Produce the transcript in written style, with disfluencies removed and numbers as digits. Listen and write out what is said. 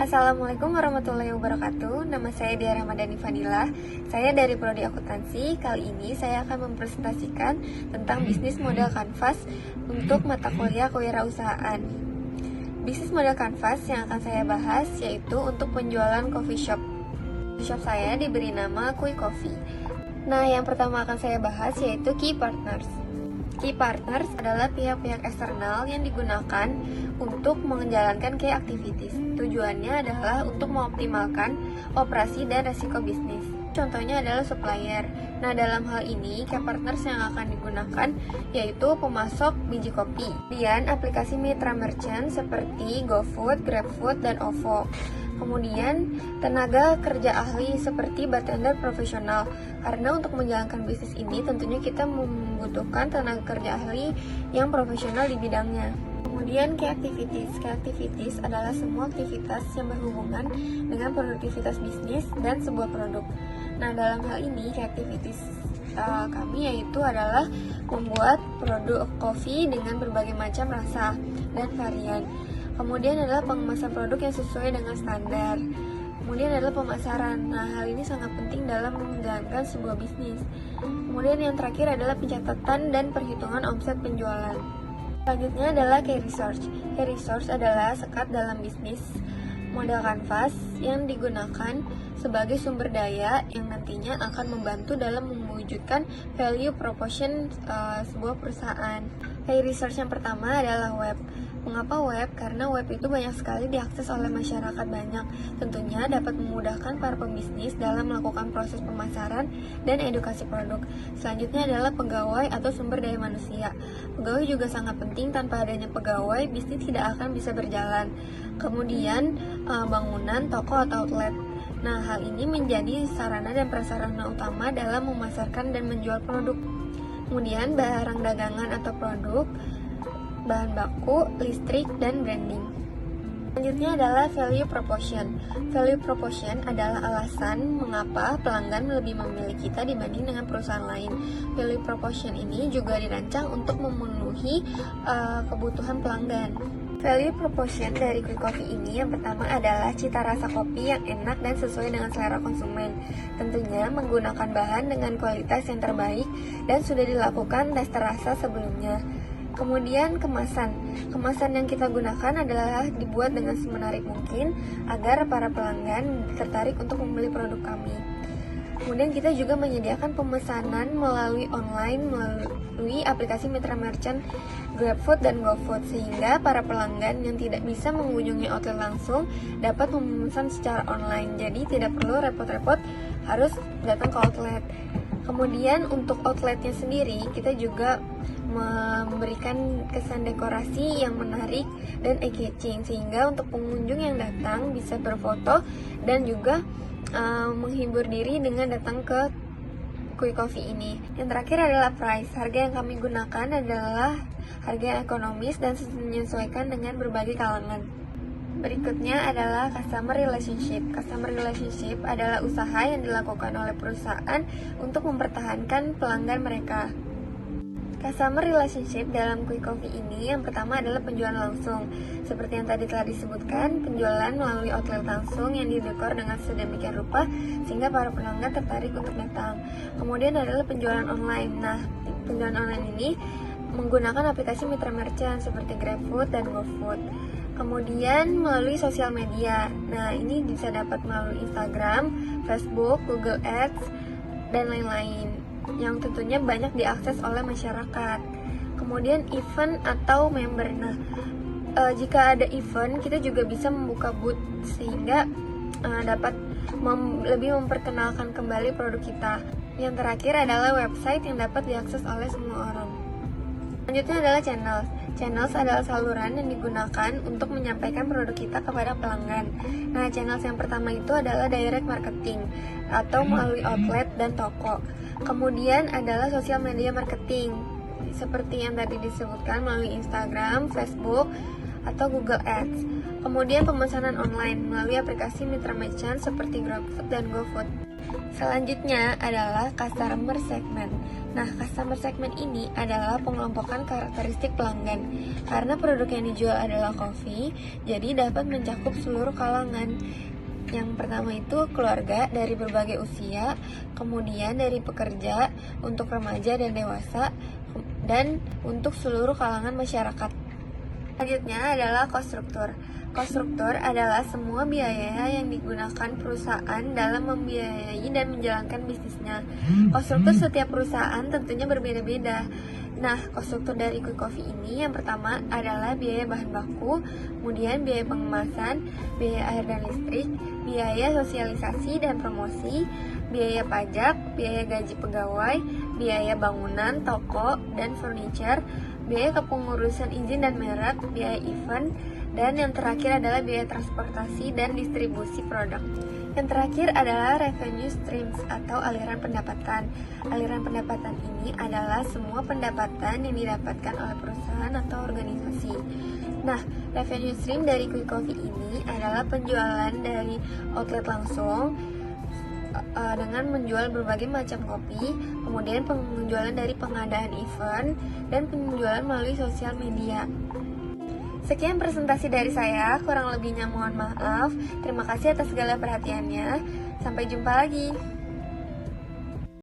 Assalamualaikum warahmatullahi wabarakatuh. Nama saya Dia Ramadhani Fadila. Saya dari Prodi Akuntansi. Kali ini saya akan mempresentasikan tentang bisnis model kanvas untuk mata kuliah kewirausahaan. Bisnis model kanvas yang akan saya bahas yaitu untuk penjualan coffee shop. Coffee shop saya diberi nama Kui Coffee. Nah, yang pertama akan saya bahas yaitu Key Partners. Key partners adalah pihak-pihak eksternal yang digunakan untuk menjalankan key activities. Tujuannya adalah untuk mengoptimalkan operasi dan resiko bisnis. Contohnya adalah supplier. Nah, dalam hal ini, key partners yang akan digunakan yaitu pemasok biji kopi. Kemudian, aplikasi mitra merchant seperti GoFood, GrabFood, dan OVO. Kemudian, tenaga kerja ahli seperti bartender profesional. Karena untuk menjalankan bisnis ini tentunya kita membutuhkan tenaga kerja ahli yang profesional di bidangnya. Kemudian key activities. Key activities adalah semua aktivitas yang berhubungan dengan produktivitas bisnis dan sebuah produk. Nah, dalam hal ini key activities kami yaitu adalah membuat produk kopi dengan berbagai macam rasa dan varian. Kemudian adalah pengemasan produk yang sesuai dengan standar. Kemudian adalah pemasaran. Nah, hal ini sangat penting dalam menjalankan sebuah bisnis. Kemudian yang terakhir adalah pencatatan dan perhitungan omset penjualan. Selanjutnya adalah key resource. Key resource adalah sekat dalam bisnis model kanvas yang digunakan sebagai sumber daya yang nantinya akan membantu dalam mewujudkan value proposition sebuah perusahaan. Key resource yang pertama adalah web. Mengapa web? Karena web itu banyak sekali diakses oleh masyarakat banyak. Tentunya dapat memudahkan para pembisnis dalam melakukan proses pemasaran dan edukasi produk. Selanjutnya adalah pegawai atau sumber daya manusia. Pegawai juga sangat penting, tanpa adanya pegawai, bisnis tidak akan bisa berjalan. Kemudian bangunan, toko atau outlet. Nah, hal ini menjadi sarana dan prasarana utama dalam memasarkan dan menjual produk. Kemudian barang dagangan atau produk, bahan baku, listrik, dan branding. Selanjutnya adalah value proposition. Value proposition adalah alasan mengapa pelanggan lebih memilih kita dibanding dengan perusahaan lain. Value proposition ini juga dirancang untuk memenuhi kebutuhan pelanggan. Value proposition dari Kui Coffee ini yang pertama adalah cita rasa kopi yang enak dan sesuai dengan selera konsumen. Tentunya menggunakan bahan dengan kualitas yang terbaik dan sudah dilakukan tes rasa sebelumnya. Kemudian kemasan. Kemasan yang kita gunakan adalah dibuat dengan semenarik mungkin agar para pelanggan tertarik untuk membeli produk kami. Kemudian kita juga menyediakan pemesanan melalui online melalui aplikasi mitra merchant GrabFood dan GoFood, sehingga para pelanggan yang tidak bisa mengunjungi outlet langsung dapat memesan secara online. Jadi tidak perlu repot-repot harus datang ke outlet. Kemudian untuk outletnya sendiri kita juga memberikan kesan dekorasi yang menarik dan eye-catching, sehingga untuk pengunjung yang datang bisa berfoto dan juga menghibur diri dengan datang ke Kui Coffee ini. Yang terakhir adalah price. Harga yang kami gunakan adalah harga yang ekonomis dan menyesuaikan dengan berbagai kalangan. Berikutnya adalah customer relationship. Customer relationship adalah usaha yang dilakukan oleh perusahaan untuk mempertahankan pelanggan mereka. Customer relationship dalam Kui Coffee ini yang pertama adalah penjualan langsung. Seperti yang tadi telah disebutkan, penjualan melalui outlet langsung yang didekor dengan sedemikian rupa sehingga para pelanggan tertarik untuk datang. Kemudian adalah penjualan online. Nah, penjualan online ini menggunakan aplikasi mitra merchant seperti GrabFood dan GoFood. Kemudian melalui sosial media. Nah, ini bisa dapat melalui Instagram, Facebook, Google Ads, dan lain-lain yang tentunya banyak diakses oleh masyarakat. Kemudian event atau member. Nah, jika ada event, kita juga bisa membuka booth sehingga dapat lebih memperkenalkan kembali produk kita. Yang terakhir adalah website yang dapat diakses oleh semua orang. Selanjutnya adalah channels. Channels adalah saluran yang digunakan untuk menyampaikan produk kita kepada pelanggan. Nah, channels yang pertama itu adalah direct marketing atau melalui outlet dan toko. Kemudian adalah sosial media marketing seperti yang tadi disebutkan melalui Instagram, Facebook, atau Google Ads. Kemudian pemesanan online melalui aplikasi mitra merchant seperti GrabFood dan GoFood. Selanjutnya adalah customer segment. Nah, customer segment ini adalah pengelompokan karakteristik pelanggan. Karena produk yang dijual adalah kopi, jadi dapat mencakup seluruh kalangan. Yang pertama itu keluarga dari berbagai usia, kemudian dari pekerja, untuk remaja dan dewasa, dan untuk seluruh kalangan masyarakat. Selanjutnya adalah cost struktur. Cost struktur adalah semua biaya yang digunakan perusahaan dalam membiayai dan menjalankan bisnisnya. Cost struktur setiap perusahaan tentunya berbeda-beda. Nah, cost struktur dari Quick Coffee ini yang pertama adalah biaya bahan baku, kemudian biaya pengemasan, biaya air dan listrik, biaya sosialisasi dan promosi, biaya pajak, biaya gaji pegawai, biaya bangunan, toko, dan furniture, biaya kepengurusan izin dan merek, biaya event, dan yang terakhir adalah biaya transportasi dan distribusi produk. Yang terakhir adalah revenue streams atau aliran pendapatan. Aliran pendapatan ini adalah semua pendapatan yang didapatkan oleh perusahaan atau organisasi. Nah, revenue stream dari Quick Coffee ini adalah penjualan dari outlet langsung dengan menjual berbagai macam kopi, kemudian penjualan dari pengadaan event, dan penjualan melalui sosial media. Sekian presentasi dari saya, kurang lebihnya mohon maaf. Terima kasih atas segala perhatiannya. Sampai jumpa lagi.